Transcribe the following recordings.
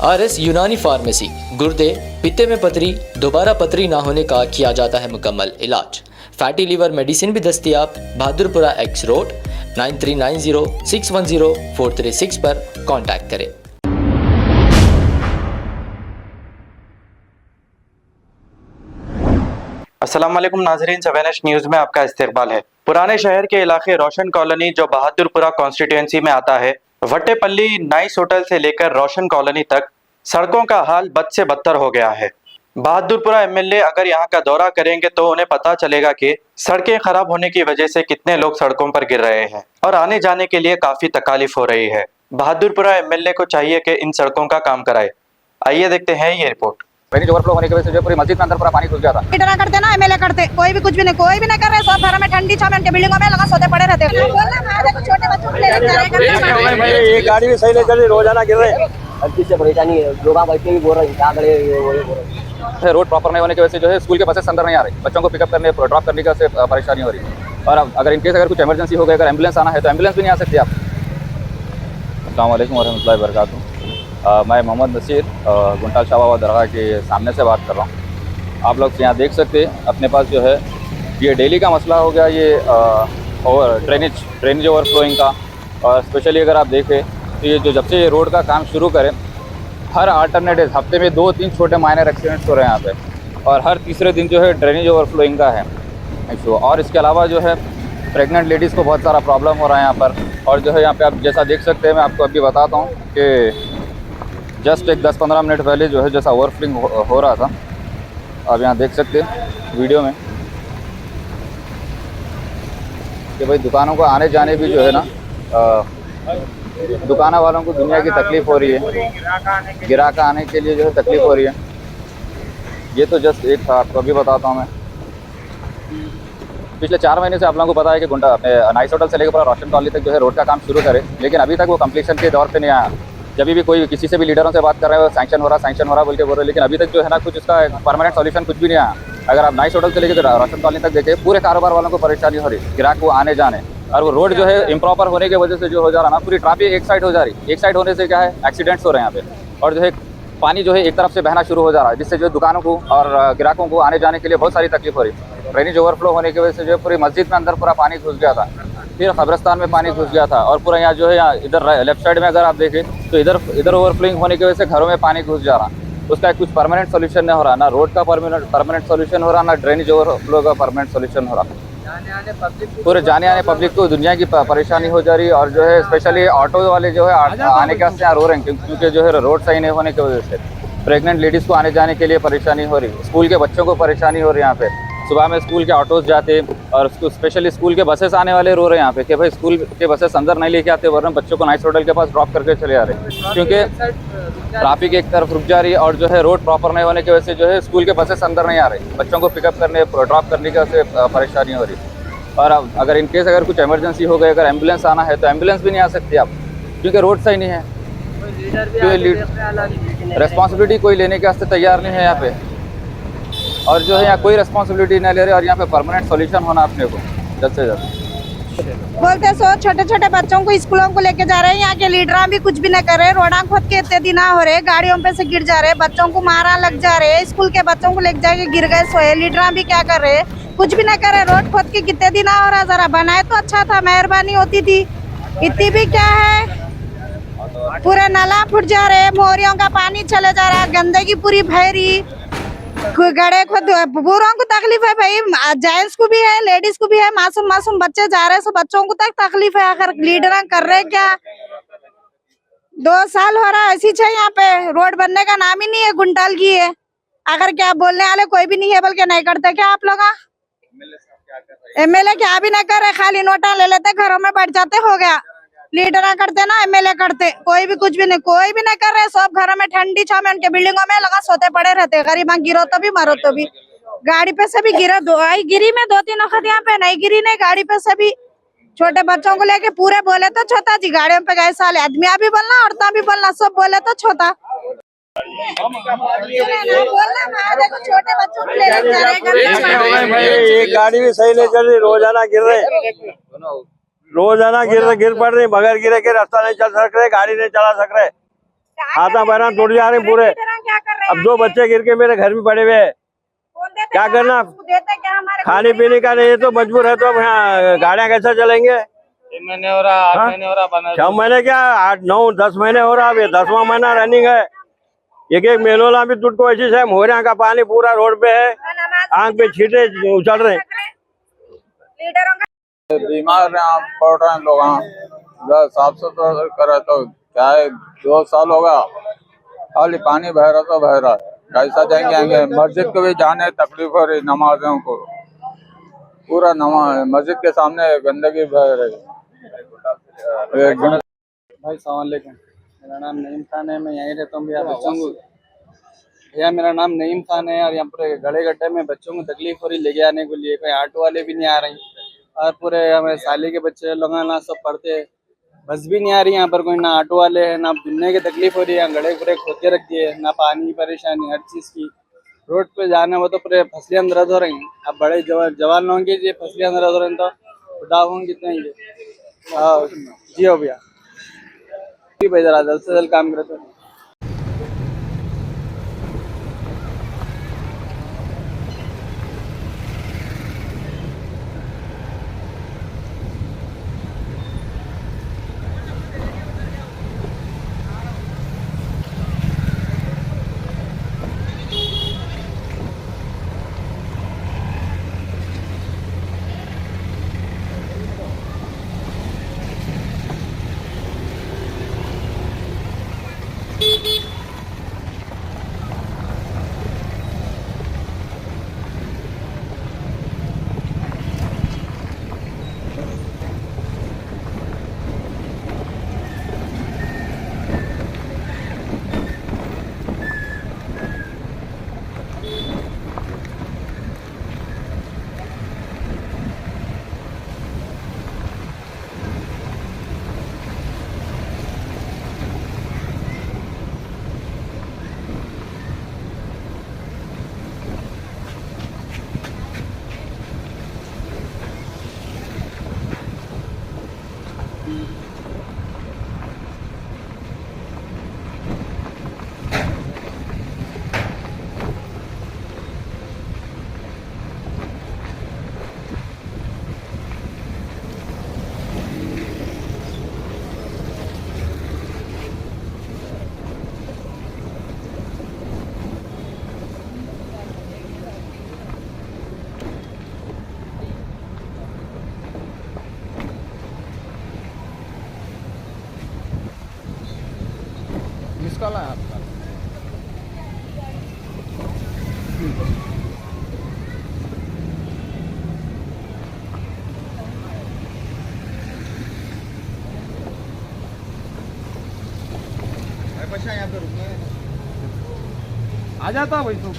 RS यूनानी pharmacy, गुर्दे, पित्ते में पथरी, दोबारा पथरी ना होने का किया जाता है मुकम्मल इलाज। फैटी लीवर मेडिसिन भी दस्तियाब। बहादुरपुरा X रोड 9390610436 पर कांटेक्ट करें। अस्सलाम वालेकुम नाज़रीन, 7H न्यूज़ में आपका इस्तकबाल है। पुराने शहर के इलाके रोशन कॉलोनी जो बहादुरपुरा कॉन्स्टिट्यूएंसी में आता है, वट्टेपल्ली नाइस होटल से लेकर रोशन कॉलोनी तक सड़कों का हाल बद से बदतर हो गया है। बहादुरपुरा MLA अगर यहाँ का दौरा करेंगे तो उन्हें पता चलेगा कि सड़कें खराब होने की वजह से कितने लोग सड़कों पर गिर रहे हैं और आने जाने के लिए काफी तकालीफ हो रही है। बहादुरपुरा MLA को चाहिए कि इन सड़कों का काम कराए। आइए देखते हैं ये रिपोर्ट। ड्रेनेज ओवरफ्लो होने की वजह से जो पूरी मस्जिद में अंदर पूरा पानी घुस गया था। इतना करते ना MLA करते, कोई भी कुछ भी नहीं कर रहे। सब घर में ठंडी छाव में बिल्डिंगों में लगा सोते पड़े रहते। छोटे बच्चों को ले जा रहे, ये गाड़ी भी सही नहीं चल रही, रोजाना गिर रहे। हर चीज से परेशानी है। लोग बैठे भी बोल रहे हैं क्या करे, बोल रहे रोड प्रॉपर नहीं होने की वजह से जो है स्कूल के बसेस अंदर नहीं आ रही, बच्चों को पिकअप करने ड्रॉप करने का से परेशानी हो रही है। और अगर इनकेस अगर कुछ इमरजेंसी हो गई, अगर एम्बुलेंस आना है तो एम्बुलेंस भी नहीं आ सकती आप। अस्सलाम वालेकुम वरहमतुल्लाहि वबरकातुहू। मैं मोहम्मद नसीर गुंटाल शाह बाबा दरगाह के सामने से बात कर रहा हूँ। आप लोग यहाँ देख सकते हैं अपने पास जो है ये डेली का मसला हो गया, ये ड्रेनेज ओवरफ्लोइंग का। और स्पेशली अगर आप देखें तो ये जो जब से ये रोड का काम शुरू करें, हर अल्टरनेट डेज हफ्ते में 2-3 छोटे माइनर एक्सीडेंट्स हो रहे हैं यहाँ पे, और हर तीसरे दिन जो है ड्रेनेज ओवरफ्लोइंग का है इशू। और इसके अलावा जो है प्रेग्नेंट लेडीज़ को बहुत सारा प्रॉब्लम हो रहा है यहाँ पर। और जो है यहाँ पे आप जैसा देख सकते हैं, मैं आपको अभी बताता हूँ कि जस्ट एक 10-15 मिनट पहले जो है जैसा ओवरफ्लोइंग हो रहा था, आप यहाँ देख सकते हैं वीडियो में कि भाई दुकानों को आने जाने भी जो है ना, दुकाना वालों को दुनिया की तकलीफ़ हो रही है, गिराक आने के लिए जो है तकलीफ़ हो रही है। ये तो जस्ट एक था, आपको अभी बताता हूँ मैं। पिछले 4 महीने से आप लोगों को पता है कि गुंडा नाइस होटल से लेकर पूरा रोशन कॉलोनी तक जो है रोड का काम शुरू करे, लेकिन अभी तक वो कंप्लीशन के दौर पे नहीं आया। जब भी कोई किसी से भी लीडरों से बात कर रहे हैं, वो सैंक्शन हो रहा बोल के बोल रहे हैं, लेकिन अभी तक जो है ना कुछ उसका परमानेंट सॉल्यूशन कुछ भी नहीं आया। अगर आप नाइस होटल से लेकर रोशन कॉलोनी तक देखें, पूरे कारोबार वालों को परेशानी हो रही, ग्राहक को आने जाने। और वो रोड जो है इम्प्रॉपर होने की वजह से जो हो जा रहा ना, पूरी ट्रैफिक एक साइड हो जा रही। एक साइड होने से क्या है, एक्सीडेंट्स हो रहे हैं यहाँ पे। और जो है पानी जो है एक तरफ से बहना शुरू हो जा रहा है, जिससे जो दुकानों को और ग्राहकों को आने जाने के लिए बहुत सारी तकलीफ हो रही है। ड्रेनेज ओवरफ्लो होने की वजह से जो है पूरी मस्जिद में अंदर पूरा पानी घुस गया था, फिर कब्रिस्तान में पानी घुस गया था, और पूरा यहाँ जो है यहाँ इधर लेफ्ट साइड में अगर आप देखें तो इधर ओवरफ्लोइंग होने की वजह से घरों में पानी घुस जा रहा। उसका कुछ परमानेंट सोल्यूशन नहीं हो रहा, ना रोड का परमानेंट सोल्यूशन हो रहा, ना ड्रेनेज ओवरफ्लो का परमानेंट सोल्यूशन हो रहा। पूरे जाने आने पब्लिक को दुनिया की परेशानी हो जा रही है। और जो है स्पेशली ऑटो वाले जो है आने के वास्ते रो रहे हैं, क्योंकि जो है रोड सही नहीं होने की वजह से प्रेग्नेंट लेडीज़ को आने जाने के लिए परेशानी हो रही है। स्कूल के बच्चों को परेशानी हो रही है। यहाँ पे सुबह में स्कूल के ऑटोज जाते, और स्पेशली स्कूल के बसेस आने वाले रो रहे हैं यहाँ पे कि भाई स्कूल के बसेस अंदर नहीं लेके आते, वरना बच्चों को नाइस होटल के पास ड्रॉप करके चले आ रहे हैं, क्योंकि ट्रैफिक एक तरफ रुक जा रही है। और जो है रोड प्रॉपर नहीं होने की वजह से जो है स्कूल के बसेस अंदर नहीं आ रहे, बच्चों को पिकअप करने ड्रॉप करने का से परेशानी हो रही है। और अगर इनकेस अगर कुछ इमरजेंसी हो गई, अगर एम्बुलेंस आना है तो एम्बुलेंस भी नहीं आ सकती आप, क्योंकि रोड सही नहीं है। रेस्पॉन्सिबिलिटी कोई लेने के वास्ते तैयार नहीं है यहाँ पे, और जो है यहाँ कोई रेस्पॉन्सिबिलिटी नहीं ले रहे। और यहाँ पे परमानेंट सॉल्यूशन होना अपने को जल्द से जल्द। बोलते सो छोटे छोटे बच्चों को स्कूलों को लेके जा रहे हैं, यहाँ के लीडर भी कुछ भी नहीं कर रहे। रोडा खोद के इतने दिन हो रहे, गाड़ियों पे से गिर जा रहे, बच्चों को मारा लग जा रहे, स्कूल के बच्चों को लेके जाके गिर गए सोए। लीडर भी क्या कर रहे, कुछ भी नहीं कर रहे। रोड खोद के कितने दिन हो रहा, जरा बनाए तो अच्छा था, मेहरबानी होती थी। इतनी भी क्या है, पूरे नाला फुट जा रहे, मोरियों का पानी चले जा रहा है, गंदगी पूरी भरी, गड़े को बूढ़ों को तकलीफ है भाई, जेंट्स को भी है, लेडीज को भी है, मासूम बच्चे जा रहे हैं, सब बच्चों को तक तकलीफ है। अगर लीडर कर रहे क्या, 2 साल हो रहा है ऐसी चाहिए। यहाँ पे रोड बनने का नाम ही नहीं है, गुंटाल की है। अगर क्या बोलने वाले कोई भी नहीं है, बल्कि नहीं करते क्या आप लोग? MLA क्या भी नहीं कर रहे, खाली नोटा ले लेते, घरों में बैठ जाते, हो गया। लीडर करते ना, MLA करते, कोई भी कुछ भी नहीं, कोई भी नहीं कर रहे। सब घरों में ठंडी छाव में उनके बिल्डिंगों में लगा सोते पड़े रहते। गरीब गिरो तो भी, मरो तो भी। गाड़ी पे से भी गिरा, गिरी में 2-3 वक्त, यहाँ पे नहीं गिरी, नहीं गाड़ी पे से भी। छोटे बच्चों को लेके पूरे बोले तो छोटा जी, गाड़ियों पे गए साले, आदमी भी बोलना, औरतें भी बोलना, सब बोले तो छोटा। छोटे बच्चों को लेके जा रहे, ये गाड़ी भी सही नहीं चल रही, रोजाना गिर रहे, रोजाना गिर पड़ रही, बगैर गिरे के रास्ता नहीं चल सक रहे, गाड़ी नहीं चला सक रहे। हाथा पैरा टूट जा रहे हैं पूरे। क्या कर रहे हैं? अब 2 बच्चे गिर के मेरे घर में पड़े हुए हैं। कौन देते क्या हैं? करना? देते क्या हमारे खाने पीने का नहीं तो मजबूर है, तो अब यहाँ गाड़ियाँ कैसे चलेंगे? 6 महीने हो रहा, 8 महीने हो रहा बना। 6 महीने क्या 8 9 10 महीने हो रहा, अब ये 10वां महीना रनिंग है। एक मेलोला भी टूट को ऐसी सेम हो रहा का पानी पूरा रोड पे है, आंख पे छींटे उछल रहे। लीडरों का बीमार यहाँ पड़ रहे हैं लोग। यहाँ साफ सुथरा करे तो क्या है, 2 साल होगा खाली पानी बह रहा तो बह रहा है। कैसा जाएंगे आएंगे? मस्जिद को भी जाने तकलीफ हो रही, नमाजों को पूरा मस्जिद के सामने गंदगी बह रही। भाई सलामकुम, मेरा नाम नईम खान है, मैं यहीं रहता हूँ भैया। बच्चों को भैया मेरा नाम नईम खान है और यहाँ पूरे गड़े गड्ढे में बच्चों को तकलीफ हो रही लेके आने के लिए। कोई ऑटो वाले भी नहीं आ रही और पूरे हमारे साले के बच्चे लोग ना सब पढ़ते हैं, बस भी नहीं आ रही यहाँ पर। कोई ना ऑटो वाले है ना दुनिया की तकलीफ हो रही है। यहाँ गड़े पूरे खोद के रख दिए, ना पानी परेशानी हर चीज़ की। रोड पे जाने वो तो पूरे फसलियाँ दर्द हो रही हैं। अब बड़े जवान लोगों की ये फसलियाँ दर्द हो रही हैं तो खुदा होंगे कितने ये। जी हो भैया, भाई जरा जल्द से जल्द काम करते हैं। कॉल है आपका? यहाँ पे रुकना है, आ जाता भाई तो।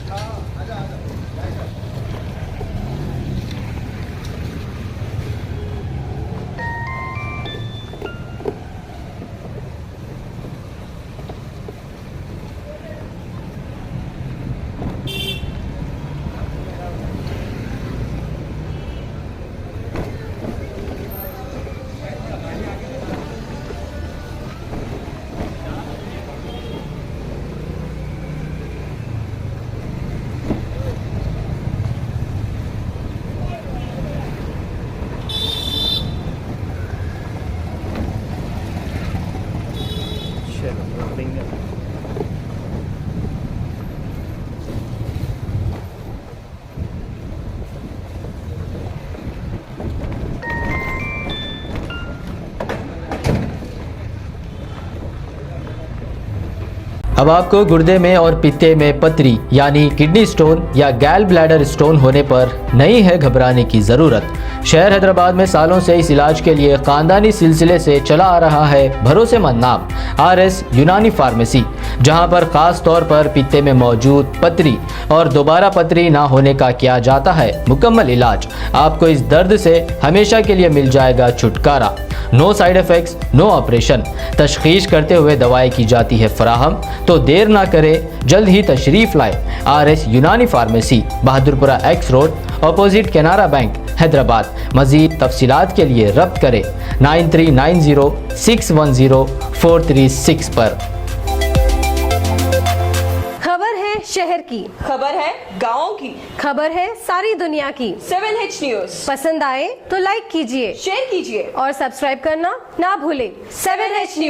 अब आपको गुर्दे में और पित्ते में पथरी यानी किडनी स्टोन या गैल ब्लैडर स्टोन होने पर नहीं है घबराने की ज़रूरत। शहर हैदराबाद में सालों से इस इलाज के लिए ख़ानदानी सिलसिले से चला आ रहा है भरोसेमंद नाम RS यूनानी फार्मेसी, जहां पर ख़ास तौर पर पित्ते में मौजूद पथरी और दोबारा पथरी ना होने का किया जाता है मुकम्मल इलाज। आपको इस दर्द से हमेशा के लिए मिल जाएगा छुटकारा। No side effects, no operation. तशखीस करते हुए दवाएं की जाती है फराहम। तो देर ना करें, जल्द ही तशरीफ़ लाए RS यूनानी pharmacy, Bahadurpura X road, opposite Canara bank, Hyderabad. मज़ीद तफसीलात के लिए रब्त करें 9390610436 पर। शहर की, खबर है गाँव की, खबर है सारी दुनिया की। 7H न्यूज पसंद आए तो लाइक कीजिए, शेयर कीजिए और सब्सक्राइब करना ना भूलें। 7H news.